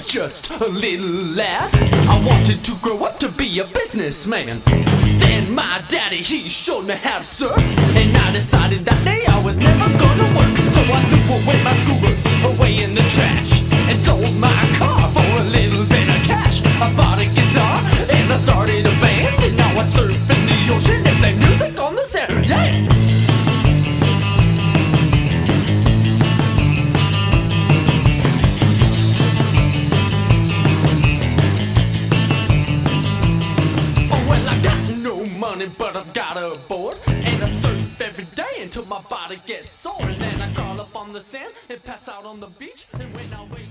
just a little lad, I wanted to grow up to be a businessman. Then my daddy, he showed me how to surf, and I decided that day I was never gonna work. So I threw away my school books, away in the trash, and sold my car for a little bit of cash. I bought a guitar and I started a band, and now I surf in the ocean and play music on the sand. Yeah! But I've got a board, and I surf every day until my body gets sore. And then I crawl up on the sand and pass out on the beach. And when I wake